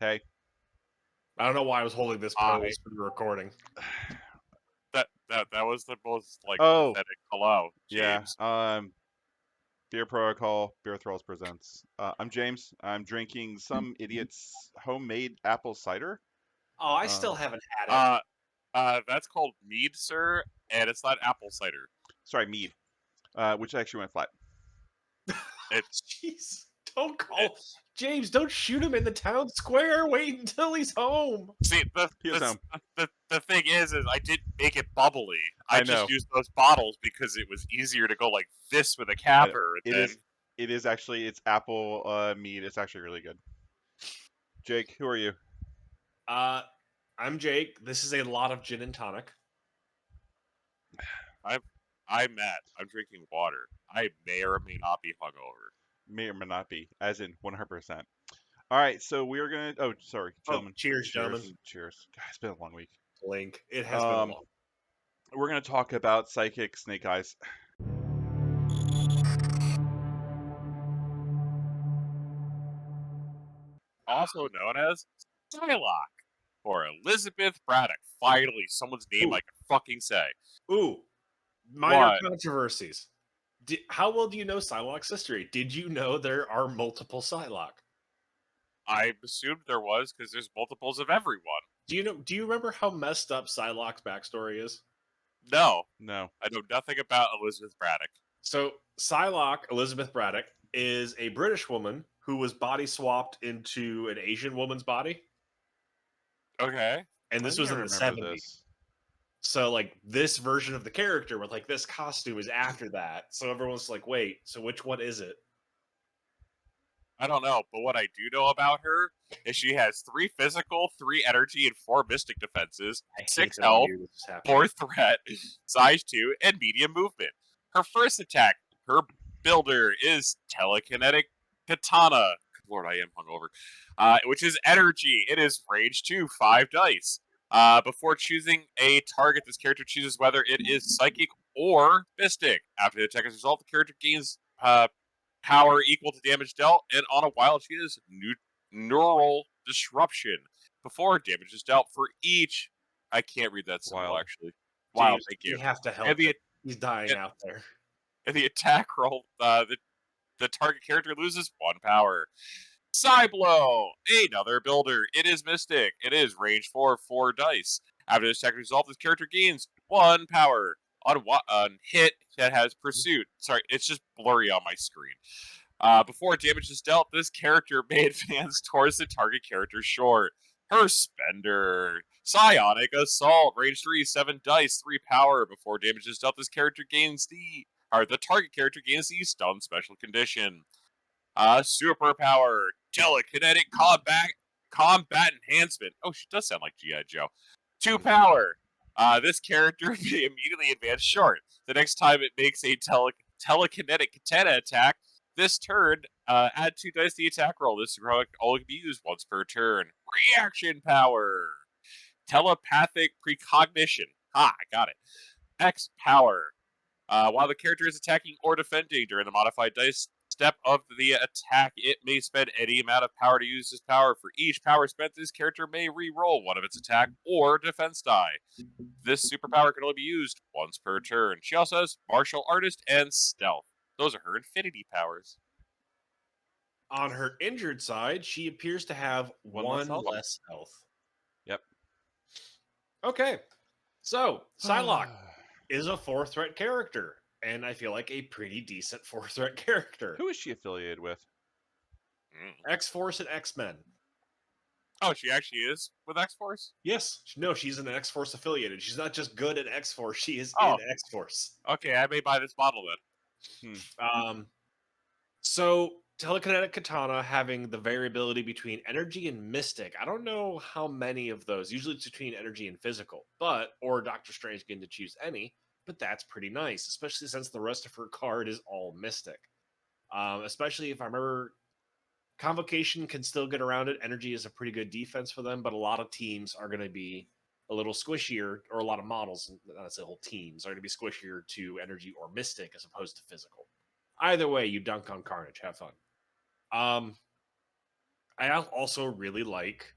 Hey. I don't know why I was holding this I pose for the recording. that was the most like Oh, pathetic hello, yeah. James. Beer Protocol, BeerThralls presents. I'm James. I'm drinking some idiot's homemade apple cider. Oh, I still Um, haven't had it. That's called mead, sir, and it's not apple cider. sorry, mead, which actually went flat. It's Jeez, don't it, call James. Don't shoot him in the town square. Wait until he's home. see He was home. the thing is I didn't make it bubbly. I I just know. used those bottles because it was easier to go like this with a I know. capper It than is. It is actually. It's apple mead. It's actually really good. Jake, who are you? Uh, I'm Jake. This is a lot of gin and tonic. I'm Matt. I'm drinking water. I may or may not be hungover. May or may not be, as in 100%. All right, so we are gonna. Oh, sorry, Oh, gentlemen. cheers, gentlemen. Cheers. God, it's been a long week. Link. It has been a Um, long. we're gonna talk about psychic snake eyes. Also known as Psylocke or Elizabeth Braddock. Finally, someone's name Ooh, I can fucking say. ooh. Minor What? controversies. How well do you know Psylocke's history? Did you know there are multiple Psylocke? I assumed there was because there's multiples of everyone. Do you remember how messed up Psylocke's backstory is? No, No. I know nothing about Elizabeth Braddock. So Psylocke, Elizabeth Braddock, is a British woman who was body swapped into an Asian woman's body, Okay. and I this think was I in the remember 70s. this. So like this version of the character with like this costume is after that. So everyone's like, wait, so which one is it? I don't know, but what I do know about her is she has 3 physical, 3 energy, and 4 mystic defenses, I hate 6 that I health, knew this was happening. 4 threat, size 2, and medium movement. Her first attack, her builder, is telekinetic katana. Lord, I am hungover. Which is energy. It is range 2, 5 dice. Before choosing a target, this character chooses whether it is psychic or mystic. After the attack is resolved, the character gains power equal to damage dealt, and on a wild, she has neural disruption. Before damage is dealt for each. I can't read that symbol Wild. actually. Wild, James, thank you you. have to And help him. the He's dying and, out there. and the attack roll, the target character loses 1 power. Psyblow, another builder. It is Mystic. It is range 4, 4 dice. After this attack resolve, this character gains 1 power. On hit that has pursuit. Sorry, it's just blurry on my screen. Before damage is dealt, this character may advance towards the target character's shore. Her spender. Psionic Assault. Range 3, 7 dice, 3 power. Before damage is dealt, this character gains the target character gains the stun special condition. Superpower. Telekinetic combat enhancement. Oh, she does sound like G.I. Joe. 2 power. This character may immediately advance short. The next time it makes a telekinetic katana attack, this turn, add 2 dice to the attack roll. This heroic only can be used once per turn. Reaction power. Telepathic precognition. I got it. X power. While the character is attacking or defending during the modified dice step of the attack, it may spend any amount of power to use this power. For each power spent, this character may re-roll one of its attack or defense die. This superpower can only be used once per turn. She also has martial artist and stealth. Those are her infinity powers. On her injured side, she appears to have One less one health? less health. Yep. Okay. So, Psylocke is a 4 threat character, and I feel like a pretty decent 4 threat character. Who is she affiliated with? X Force and X Men. Oh, she actually is with X Force? Yes, no, she's an X Force affiliated. She's not just good at X Force; she is Oh. in X Force. Okay, I may buy this bottle then. So telekinetic katana having the variability between energy and mystic. I don't know how many of those. Usually it's between energy and physical, or Doctor Strange getting to choose any. But that's pretty nice, especially since the rest of her card is all mystic. Especially if I remember, Convocation can still get around it. Energy is a pretty good defense for them, but a lot of teams are going to be a little squishier, or a lot of models, not necessarily whole teams, are going to be squishier to energy or mystic as opposed to physical. Either way, you dunk on Carnage. Have fun. I also really like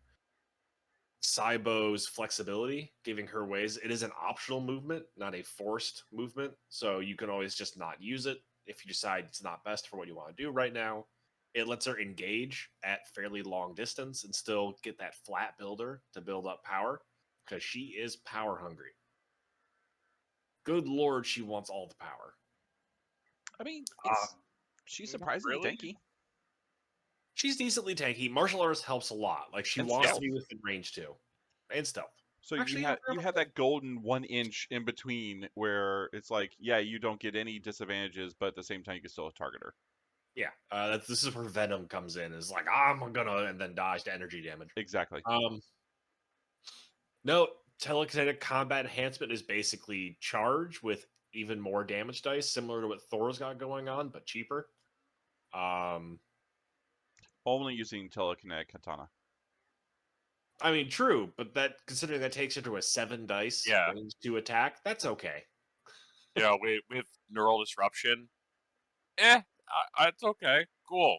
Cybo's flexibility, giving her ways. It is an optional movement, not a forced movement. So you can always just not use it if you decide it's not best for what you want to do right now. It lets her engage at fairly long distance and still get that flat builder to build up power because she is power hungry. Good lord, she wants all the power. I mean, Uh, she's Not surprisingly really. tanky. she's decently tanky. Martial arts helps a lot. Like she And wants to stealth. be within range too, and stealth. So Actually, you have that golden 1 inch in between where it's like, yeah, you don't get any disadvantages, but at the same time you can still target her. Yeah, this is where Venom comes in. Is like I'm gonna and then dies to energy damage. Exactly. No, telekinetic combat enhancement is basically charge with even more damage dice, similar to what Thor's got going on, but cheaper. Only using telekinetic katana. I mean, true, but that considering that takes her to a 7 dice Yeah. range to attack, that's okay. Yeah, with neural disruption, it's okay. Cool.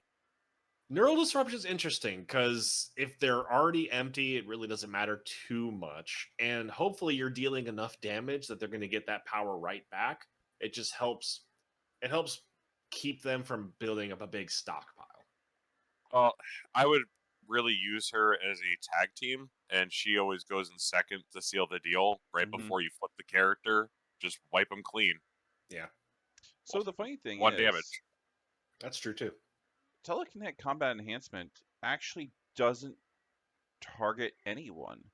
Neural disruption is interesting because if they're already empty, it really doesn't matter too much. And hopefully you're dealing enough damage that they're going to get that power right back. It just helps keep them from building up a big stockpile. I would really use her as a tag team, and she always goes in second to seal the deal right Mhm. before you flip the character. Just wipe them clean. Yeah, So the funny thing One is, damage. that's true too. telekinetic combat enhancement actually doesn't target anyone.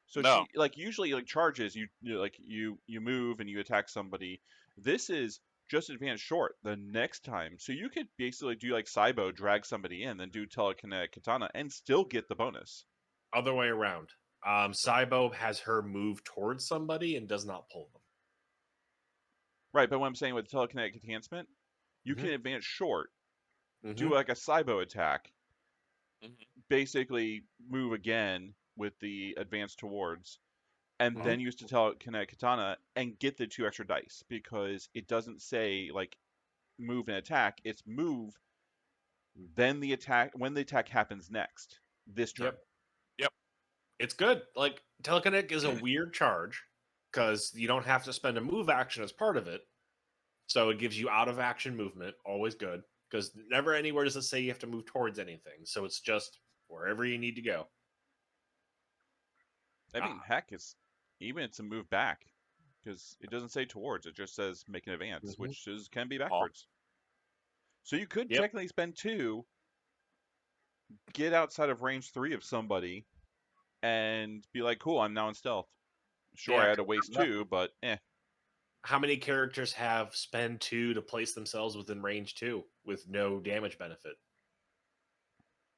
So No. she usually charges you move and you attack somebody. This is just advanced short the next time. So you could basically do like Cybo, drag somebody in, then do telekinetic katana and still get the bonus. Other way around. Cybo has her move towards somebody and does not pull them. Right, but what I'm saying with telekinetic enhancement, you Mhm. can advance short, do Mhm. like a Cybo attack, Mhm. basically move again with the advance towards, and Mhm. then use the telekinetic katana and get the 2 extra dice because it doesn't say like move and attack. It's move, then the attack when the attack happens next this turn. Yep. It's good. Like telekinetic is a weird charge because you don't have to spend a move action as part of it. So it gives you out of action movement, always good. Because never anywhere does it say you have to move towards anything. So it's just wherever you need to go. I mean, heck, it's a move back because it doesn't say towards. It just says make an advance, Mhm. which can be backwards. So you could Yep. technically spend 2, get outside of range 3 of somebody, and be like, cool, I'm now in stealth. Sure, Yeah, I had to waste 2, but how many characters have spend 2 to place themselves within range 2 with no damage benefit?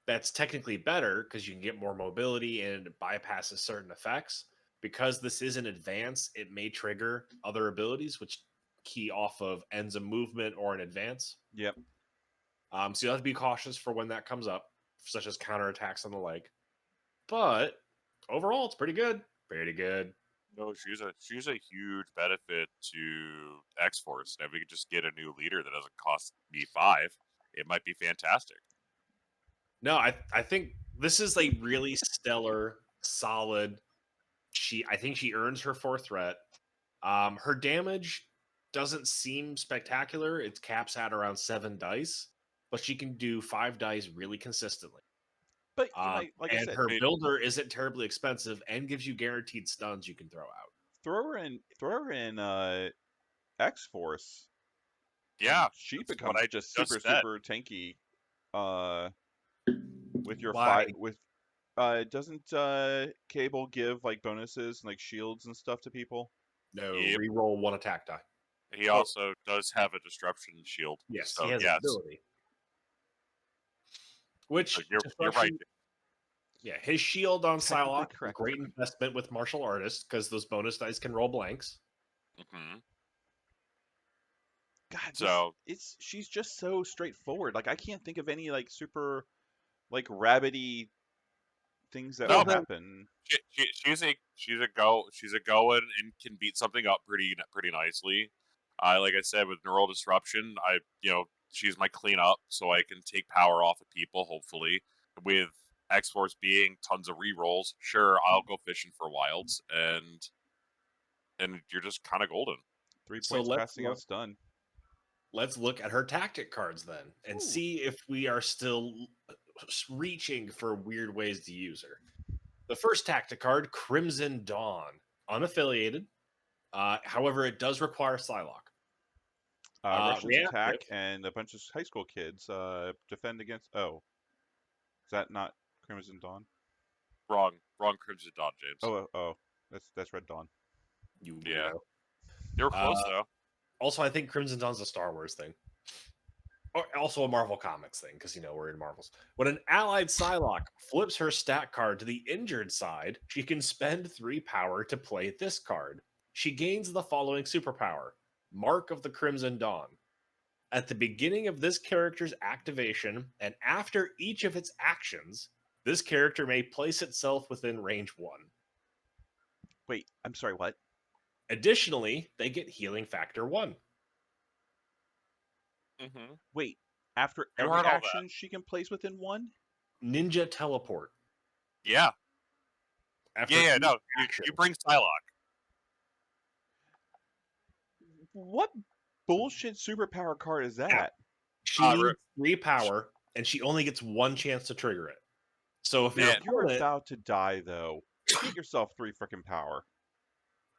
That's technically better because you can get more mobility and it bypasses certain effects. Because this is an advance, it may trigger other abilities which key off of ends of movement or an advance. yep. So you'll have to be cautious for when that comes up, such as counterattacks and the like. But overall, it's pretty good. Pretty good. No, she's a huge benefit to X Force. And if we could just get a new leader that doesn't cost me 5, it might be fantastic. No, I think this is a really stellar, solid. I think she earns her 4th threat. Her damage doesn't seem spectacular. It caps at around 7 dice, but she can do 5 dice really consistently. But like I And said, her builder isn't terribly expensive and gives you guaranteed stuns you can throw out. throw her in X Force, Yeah, and she that's what becomes I just just super said. super tanky. With your Why? doesn't Cable give like bonuses and like shields and stuff to people? No, Yep. reroll 1 attack die. He also does have a disruption shield. Yes, So he has an yes, ability. Which you're right. Yeah, his shield on Technically Psylocke, a correct. great investment with martial artists because those bonus dice can roll blanks. Hmm. God, So she's just so straightforward. Like I can't think of any like super like rabbity things that no, would Well, then, happen. she's a go and can beat something up pretty nicely. Like I said with neural disruption, she's my cleanup, so I can take power off of people hopefully with X-Force being tons of rerolls, sure, I'll go fishing for wilds, and you're just kind of golden. 3 So points casting out stun. let's look at her tactic cards then and Ooh. see if we are still reaching for weird ways to use her. The first tactic card, Crimson Dawn, unaffiliated. However, it does require Psylocke. Russians Reactive. attack, and a bunch of high school kids defend against. Oh, is that not Crimson Dawn? Wrong Crimson Dawn, James. Oh, that's Red Dawn. You Yeah. weirdo. You were close though. Also, I think Crimson Dawn's a Star Wars thing. Or also a Marvel Comics thing, because, we're in Marvels. When an allied Psylocke flips her stat card to the injured side, she can spend 3 power to play this card. She gains the following superpower, Mark of the Crimson Dawn. At the beginning of this character's activation, and after each of its actions, this character may place itself within range 1. Wait, I'm sorry, what? Additionally, they get healing factor 1. Mm-hmm. Wait, after You every heard all action she can place within 1? Ninja teleport. Yeah. After Yeah, each no. action. You bring Psylocke. What bullshit superpower card is that? She needs 3 power, and she only gets 1 chance to trigger it. So if Man, You're opponent, about to die, though. Get yourself 3 freaking power.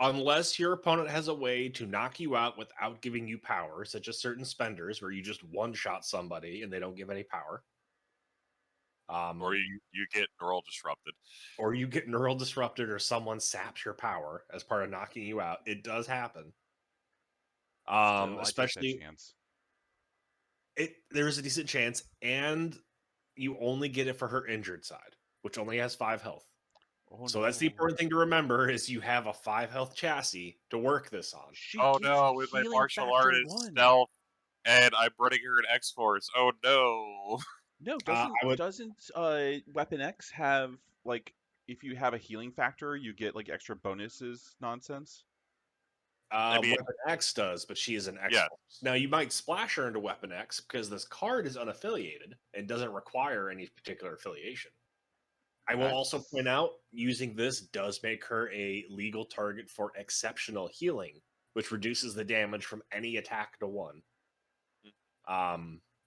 unless your opponent has a way to knock you out without giving you power, such as certain spenders where you just one-shot somebody and they don't give any power. or you get neural disrupted. Or you get neural disrupted, or someone saps your power as part of knocking you out. It does happen. Still, I take that Especially chance. there is a decent chance, and you only get it for her injured side, which only has 5 health. Oh, So that's the no. important thing to remember, is you have a 5 health chassis to work this on. She Oh gets no, with my healing martial factor artist 1. stealth, and I'm running her an X-Force. Oh no. No, I would doesn't Weapon X have, like, if you have a healing factor, you get, like, extra bonuses nonsense? I mean, Weapon X does, but she is an X yeah. Force. Now you might splash her into Weapon X because this card is unaffiliated and doesn't require any particular affiliation. I will also point out, using this does make her a legal target for exceptional healing, which reduces the damage from any attack to 1.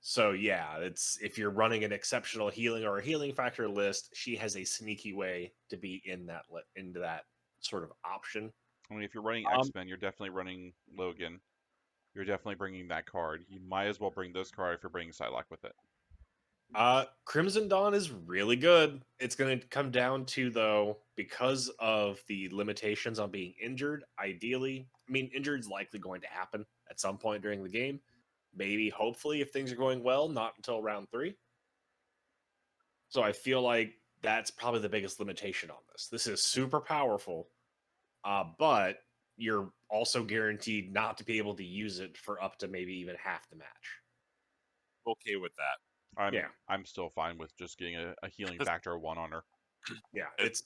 So yeah, it's if you're running an exceptional healing or a healing factor list, she has a sneaky way to be in that into that sort of option. I mean, if you're running X-Men, you're definitely running Logan. You're definitely bringing that card. You might as well bring this card if you're bringing Psylocke with it. Crimson Dawn is really good. It's going to come down to, though, because of the limitations on being injured, ideally, I mean, injured's likely going to happen at some point during the game. Maybe, hopefully, if things are going well, not until round 3. So I feel like that's probably the biggest limitation on this. This is super powerful, but you're also guaranteed not to be able to use it for up to maybe even half the match. Okay with that. I'm still fine with just getting a healing factor 1 on her. Yeah, it's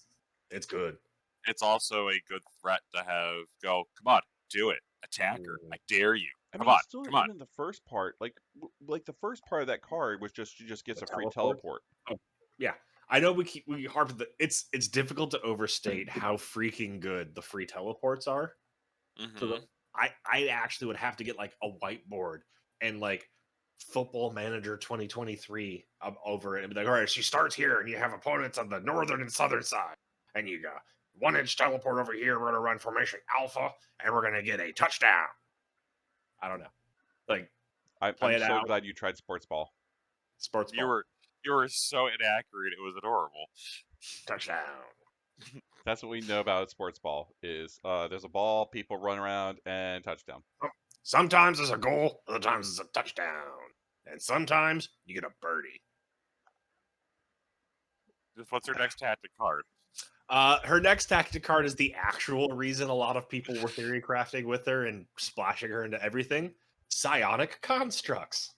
good. It's also a good threat to have go, come on, do it. Attack her. I dare you. Come on. Still, Come on. even the first part, like the first part of that card was just, she just gets The a free teleport? teleport. Oh, yeah. I know we harp the it's difficult to overstate how freaking good the free teleports are. Mm-hmm. So I actually would have to get like a whiteboard and like Football Manager 2023 over it and be like, all right, she starts here and you have opponents on the northern and southern side, and you got 1-inch teleport over here. We're gonna run formation alpha and we're gonna get a touchdown. I don't know, like I'm play so out. glad you tried Sports Ball. Sports ball. You were so inaccurate. It was adorable. Touchdown. That's what we know about Sports Ball is there's a ball, people run around, and touchdown. Sometimes it's a goal, other times it's a touchdown, and sometimes you get a birdie. What's her next tactic card? Her next tactic card is the actual reason a lot of people were theory crafting with her and splashing her into everything. Psionic Constructs.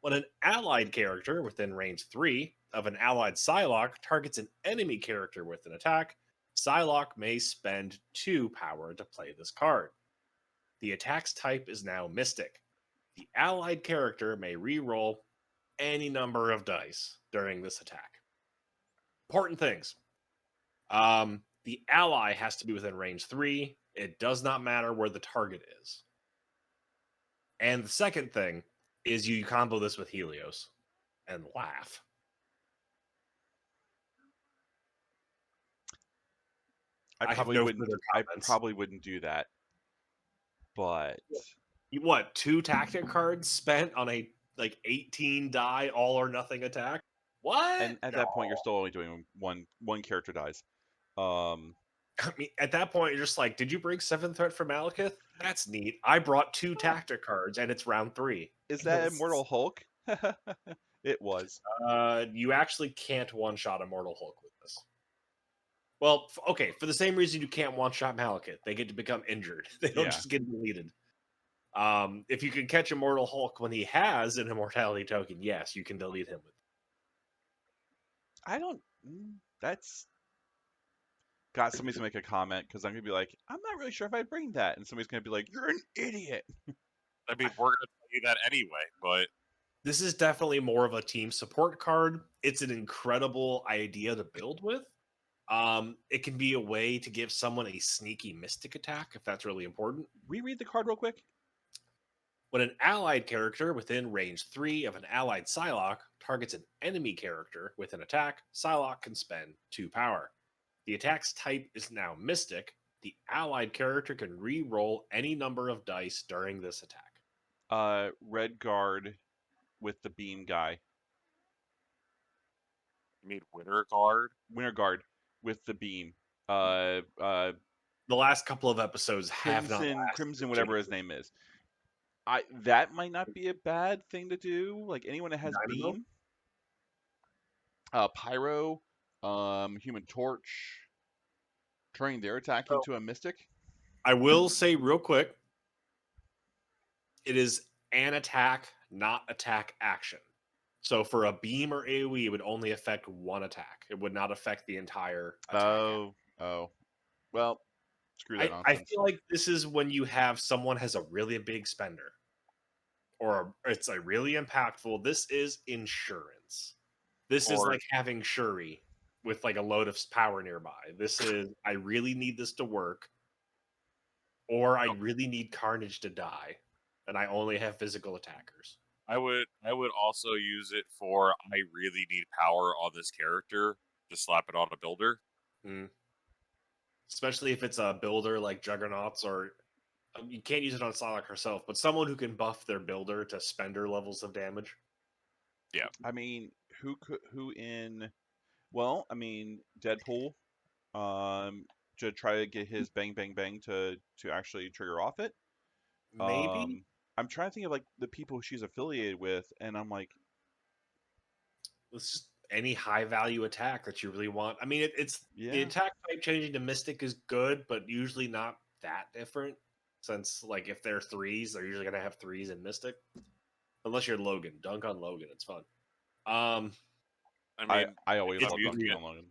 When an allied character within range 3 of an allied Psylocke targets an enemy character with an attack, Psylocke may spend 2 power to play this card. The attack's type is now Mystic. The allied character may re-roll any number of dice during this attack. Important things. The ally has to be within range 3. It does not matter where the target is. And the second thing is you combo this with Helios and laugh. I have no further I comments. probably wouldn't do that. But What, 2 tactic cards spent on a 18 die all or nothing attack? What? and at that point you're still only doing one character dies. I mean, at that point, you're just like, did you bring 7th Threat for Malekith? That's neat. I brought 2 tactic cards, and it's round 3. Is that Immortal Hulk? It was. You actually can't one-shot Immortal Hulk with this. Well, okay, for the same reason you can't one-shot Malekith. They get to become injured. They don't Yeah. just get deleted. If you can catch Immortal Hulk when he has an immortality token, yes, you can delete him with. I don't. That's. God, somebody's gonna make a comment because I'm gonna be like, I'm not really sure if I'd bring that, and somebody's gonna be like, you're an idiot. I mean, we're gonna tell you that anyway, but This is definitely more of a team support card. It's an incredible idea to build with. It can be a way to give someone a sneaky mystic attack if that's really important. Reread the card real quick. When an allied character within range 3 of an allied Psylocke targets an enemy character with an attack, Psylocke can spend 2 power. The attack's type is now mystic. The allied character can re-roll any number of dice during this attack. Red guard with the beam guy. I mean, Winter Guard. Winter guard with the beam. The last couple of episodes have not lasted. Crimson, whatever his name is. That might not be a bad thing to do. Like anyone that has Dynamo? beam. Pyro, Human Torch, turning their attack into a mystic. I will say real quick, it is an attack, not attack action. So for a beam or AoE, it would only affect one attack. It would not affect the entire attack. Oh. Well, screw that I nonsense. feel like this is when you have someone has a really big spender. Or it's a really impactful. This is insurance. This is like having Shuri with like a load of power nearby. This is, I really need this to work. Or I really need Carnage to die. And I only have physical attackers. I would also use it for I really need power on this character. Just slap it on a builder. Especially if it's a builder like Juggernauts, or you can't use it on Psylocke herself, but someone who can buff their builder to spender levels of damage. Yeah. I mean, who in? Well, I mean, Deadpool. To try to get his bang bang bang to actually trigger off it. Maybe. I'm trying to think of like the people she's affiliated with, and I'm like, It's just any high value attack that you really want. I mean, it's the attack type changing to Mystic is good, but usually not that different. Since like if they're 3s, they're usually gonna have 3s in Mystic. Unless you're Logan, dunk on Logan, it's fun. I mean, I always love dunking on Logan.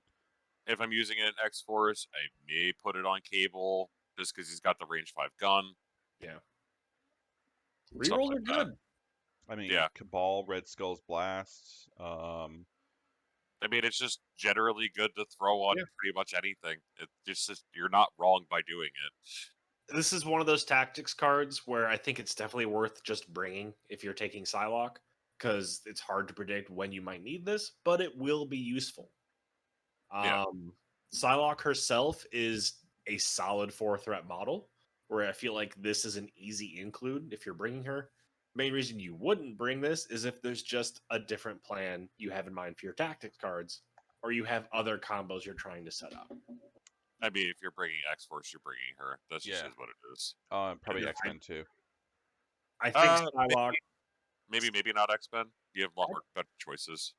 If I'm using it in X-Force, I may put it on Cable just because he's got the range 5 gun. Yeah. Rerolls are good. I mean, Cabal, Red Skull's Blast. I mean, it's just generally good to throw on pretty much anything. It's just you're not wrong by doing it. This is one of those tactics cards where I think it's definitely worth just bringing if you're taking Psylocke, because it's hard to predict when you might need this, but it will be useful. Psylocke herself is a solid 4-threat model, where I feel like this is an easy include if you're bringing her. Main reason you wouldn't bring this is if there's just a different plan you have in mind for your tactics cards, or you have other combos you're trying to set up. I mean, if you're bringing X-Force, you're bringing her. That's just is what it is. Probably X-Men too. I think Psylocke... Maybe not X-Men. You have a lot more better choices.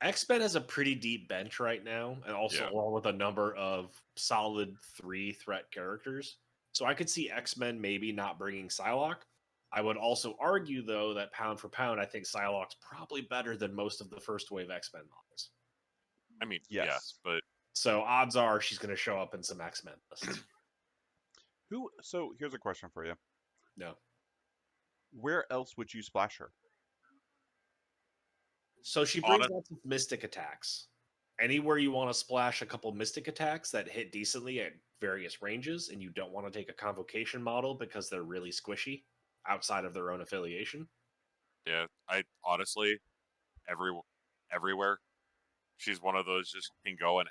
X-Men has a pretty deep bench right now, and also along with a number of solid 3-threat characters. So I could see X-Men maybe not bringing Psylocke. I would also argue, though, that pound for pound, I think Psylocke's probably better than most of the first wave X-Men models. I mean, yes, but... So odds are she's going to show up in some X-Men lists. So here's a question for you. No. Where else would you splash her? So she brings lots of mystic attacks. Anywhere you want to splash a couple mystic attacks that hit decently at various ranges, and you don't want to take a convocation model because they're really squishy outside of their own affiliation. Yeah, I honestly every everywhere. She's one of those just can go in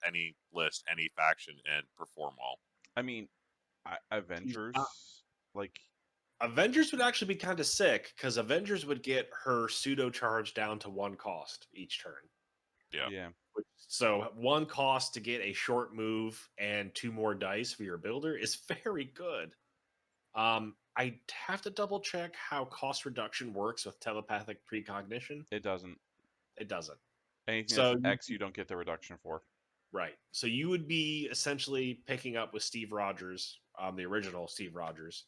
any list, any faction, and perform well. I mean, She's not. Avengers, like, Avengers would actually be kind of sick because Avengers would get her pseudo charge down to 1 cost each turn. Yeah. yeah. So 1 cost to get a short move and 2 more dice for your builder is very good. I have to double check how cost reduction works with telepathic precognition. It doesn't. It doesn't. Anything that's So an X, you don't get the reduction for. right. So you would be essentially picking up with Steve Rogers, the original Steve Rogers,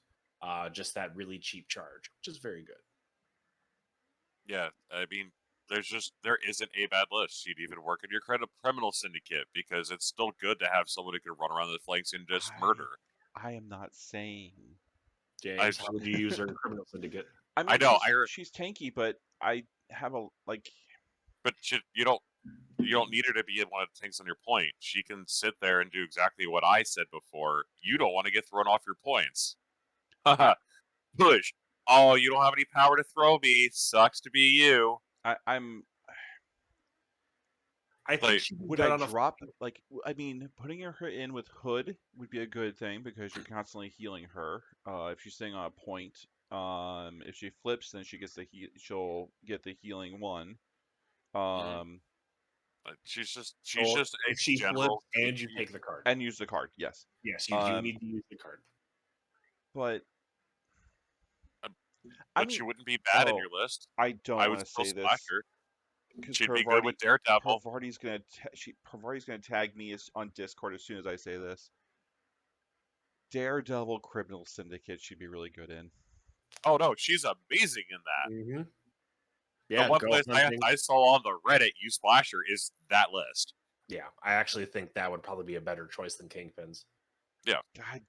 just that really cheap charge, which is very good. Yeah, I mean, there isn't a bad list. You'd even work in your criminal syndicate because it's still good to have someone who can run around the flanks and just murder. I am not saying. James, how would you use her criminal syndicate? I mean, I know, she's tanky, but I have a like. but you don't need her to be one of the tanks on your point. She can sit there and do exactly what I said before. You don't want to get thrown off your points. Haha. Push. Oh, you don't have any power to throw me. Sucks to be you. I'm. I think Like, she Would good I on a drop like? I mean, putting her in with Hood would be a good thing because you're constantly healing her. If she's staying on a point, if she flips, then she gets she'll get the healing one. Um, she's just Or a if she flips general and you sneaky. take the card. and use the card, yes. Yes, you do need to use the card. But I But mean, she wouldn't be bad in oh, your list. I don't I would want to still say splash this her. because She'd be good with Daredevil. Parvarti's gonna tag me on Discord as soon as I say this. Daredevil Criminal Syndicate she'd be really good in. Oh no, she's amazing in that. Mm-hmm. The Yeah, one go place hunting. I saw on the Reddit you splasher is that list. Yeah, I actually think that would probably be a better choice than Kingpin's. Yeah. God,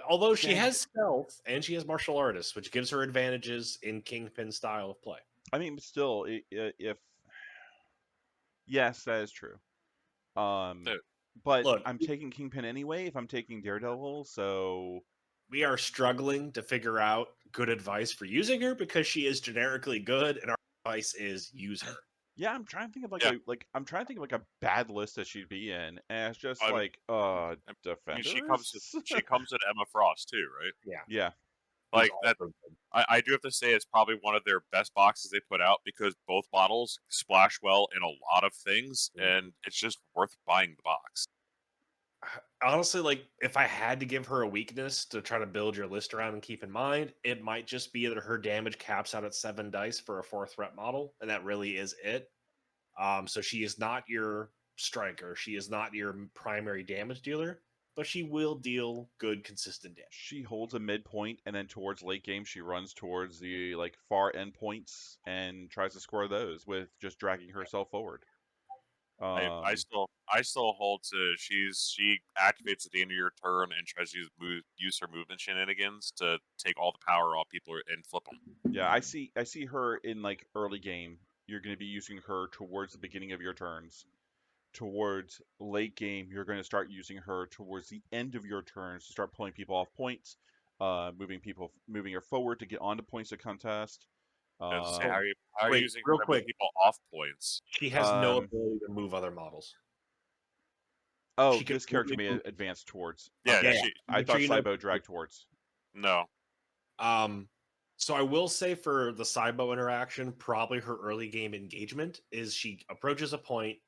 Although she dang has it. stealth and she has martial artists, which gives her advantages in Kingpin style of play. I mean, but still, if yes, that is true. Uh, But Look, I'm taking Kingpin anyway if I'm taking Daredevil, so we are struggling to figure out good advice for using her because she is generically good, and our advice is use her. yeah, I'm trying to think of Yeah. I'm trying to think of like a bad list that she'd be in, and it's just I mean- like I mean, Defenders. she comes at Emma Frost too, right? Yeah, Like Who's that. also good. I do have to say it's probably one of their best boxes they put out because both models splash well in a lot of things, and it's just worth buying the box. Honestly, like if I had to give her a weakness to try to build your list around and keep in mind, it might just be that her damage caps out at 7 dice for a 4 threat model, and that really is it. So she is not your striker, she is not your primary damage dealer, but she will deal good, consistent damage. she holds a midpoint, and then towards late game she runs towards the like far end points and tries to score those with just dragging herself forward. I still hold to she activates at the end of your turn and tries to use her movement shenanigans to take all the power off people and flip them. Yeah, I see her in like early game. You're going to be using her towards the beginning of your turns. Towards late game, you're going to start using her towards the end of your turns to start pulling people off points, moving her forward to get onto points of contest. I was to say, Um, how are you Wait, using real her to move quick. people off points? She has no ability to move other models. oh, She can this character only may move- advance towards. Yeah, Okay. she I Make sure thought you know- Cybo dragged towards. no. So I will say for the Cybo interaction, probably her early game engagement is she approaches a point,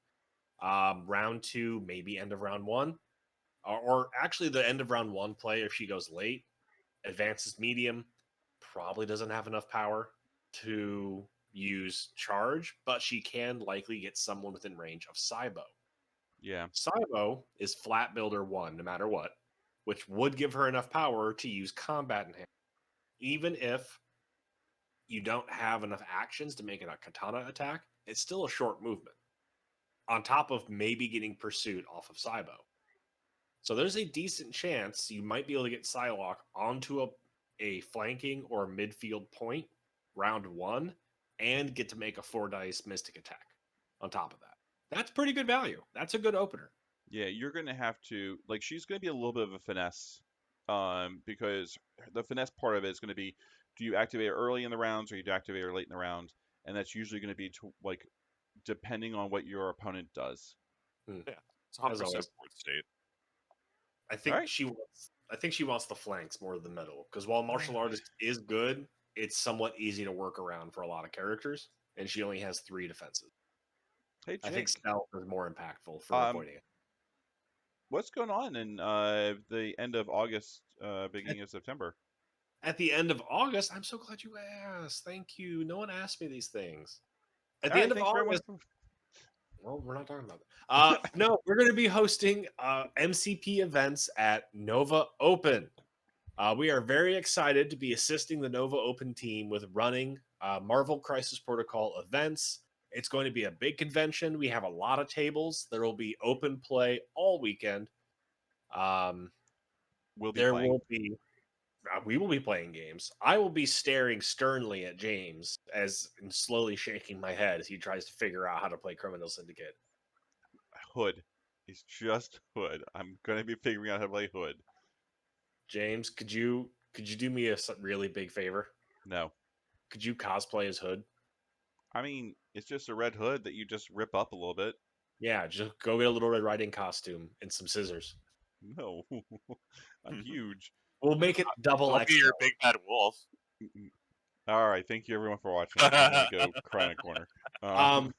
round 2, maybe end of round 1, or actually the end of round 1 play if she goes late, advances medium, probably doesn't have enough power to use charge, but she can likely get someone within range of Cybo. Yeah. Cybo is flat builder 1 no matter what, which would give her enough power to use combat enhancement. Even if you don't have enough actions to make it a katana attack, it's still a short movement. On top of maybe getting pursuit off of Cybo. So there's a decent chance you might be able to get Psylocke onto a flanking or midfield point round 1 and get to make a 4 dice mystic attack on top of that. That's pretty good value. That's a good opener. Yeah, you're gonna have to like she's gonna be a little bit of a finesse, because the finesse part of it is gonna be, do you activate her early in the rounds or you activate her late in the round, and that's usually gonna be to like depending on what your opponent does. Hmm. Yeah, it's As 100% always, board state. I All think right. she wants. I think she wants the flanks more than the middle because while martial artist is good, it's somewhat easy to work around for a lot of characters, and she only has 3 defenses. Hey I think Jake, stealth is more impactful for um, avoiding it. what's going on in the end of August, At, beginning of September? at the end of August, I'm so glad you asked. Thank you. No one asked me these things. At All the right, end of thanks for everyone. August, well, we're not talking about that. No, we're going to be hosting MCP events at Nova Open. We are very excited to be assisting the Nova Open team with running Marvel Crisis Protocol events. It's going to be a big convention. We have a lot of tables. There will be open play all weekend. Um, We'll be there playing. will be we will be playing games. I will be staring sternly at James as and slowly shaking my head as he tries to figure out how to play Criminal Syndicate. Hood. He's just Hood. I'm gonna be figuring out how to play Hood. James, could you do me a really big favor? No. Could you cosplay as Hood? I mean, it's just a red hood that you just rip up a little bit. Yeah, just go get a Little Red Riding costume and some scissors. No. I'm huge. We'll make it double I'll be your XL. big bad wolf. All right. Thank you everyone for watching. I'm gonna go cry in a corner. Um,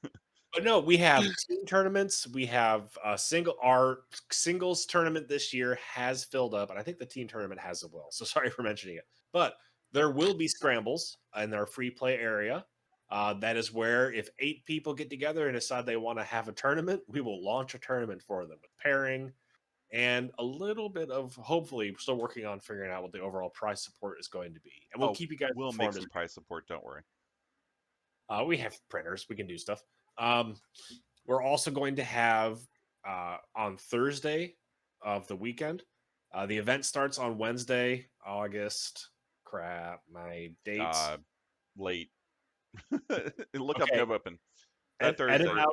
but no, we have team tournaments. We have our singles tournament this year has filled up, and I think the team tournament has as well. So sorry for mentioning it, but there will be scrambles in our free play area. That is where if 8 people get together and decide they want to have a tournament, we will launch a tournament for them with pairing and a little bit of hopefully still working on figuring out what the overall prize support is going to be, and we'll Oh, keep you guys we'll make informed as some prize support. Don't worry. we have printers. We can do stuff. Um, we're also going to have on Thursday of the weekend. The event starts on Wednesday, August. Crap, my dates. Uh, late. Look up Okay, Nova Open. That edit Thursday. out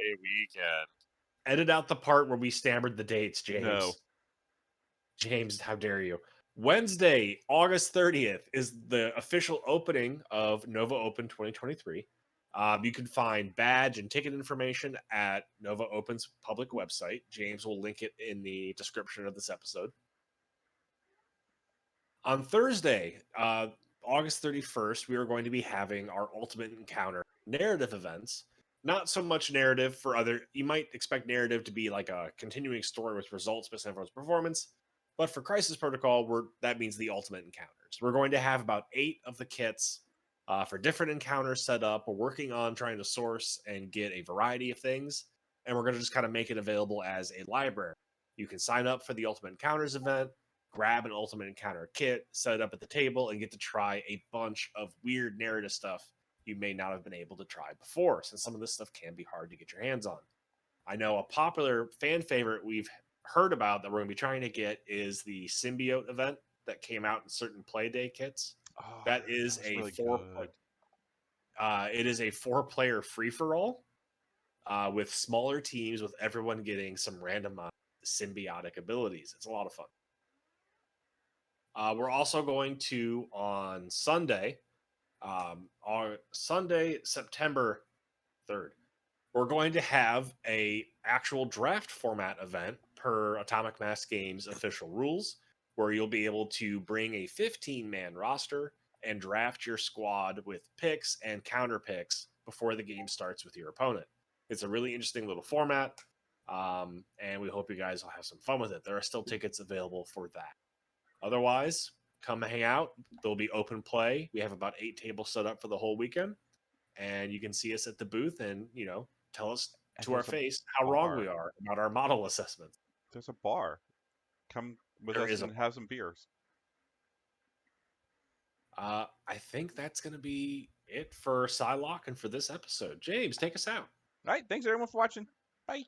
Weekend. the part where we stammered the dates, No. James. James, how dare you? Wednesday, August 30th is the official opening of Nova Open 2023. You can find badge and ticket information at Nova Open's public website. James will link it in the description of this episode. On Thursday, August 31st, we are going to be having our Ultimate Encounter narrative events. Not so much narrative for other, you might expect narrative to be like a continuing story with results based on everyone's performance. But for Crisis Protocol, that means the Ultimate Encounters. We're going to have about 8 of the kits for different encounters set up. We're working on trying to source and get a variety of things. And we're going to just kind of make it available as a library. You can sign up for the Ultimate Encounters event, grab an Ultimate Encounter kit, set it up at the table, and get to try a bunch of weird narrative stuff you may not have been able to try before, since some of this stuff can be hard to get your hands on. I know a popular fan favorite we've heard about that we're going to be trying to get is the Symbiote event that came out in certain Playday kits. Oh, I That heard is that was a really good. it is a 4-player free for all with smaller teams, with everyone getting some randomized symbiotic abilities. It's a lot of fun. We're also going to on Sunday, September 3rd. We're going to have a actual draft format event per Atomic Mass Games official rules, where you'll be able to bring a 15-man roster and draft your squad with picks and counter picks before the game starts with your opponent. It's a really interesting little format, and we hope you guys will have some fun with it. There are still tickets available for that. Otherwise, come hang out. There'll be open play. We have about 8 tables set up for the whole weekend, and you can see us at the booth and tell us And to our there's a face how wrong we bar. are about our model assessments. There's a bar. Come with There us is a. and have some beers. I think that's going to be it for Psylocke and for this episode. James, take us out. All right. Thanks everyone for watching. Bye.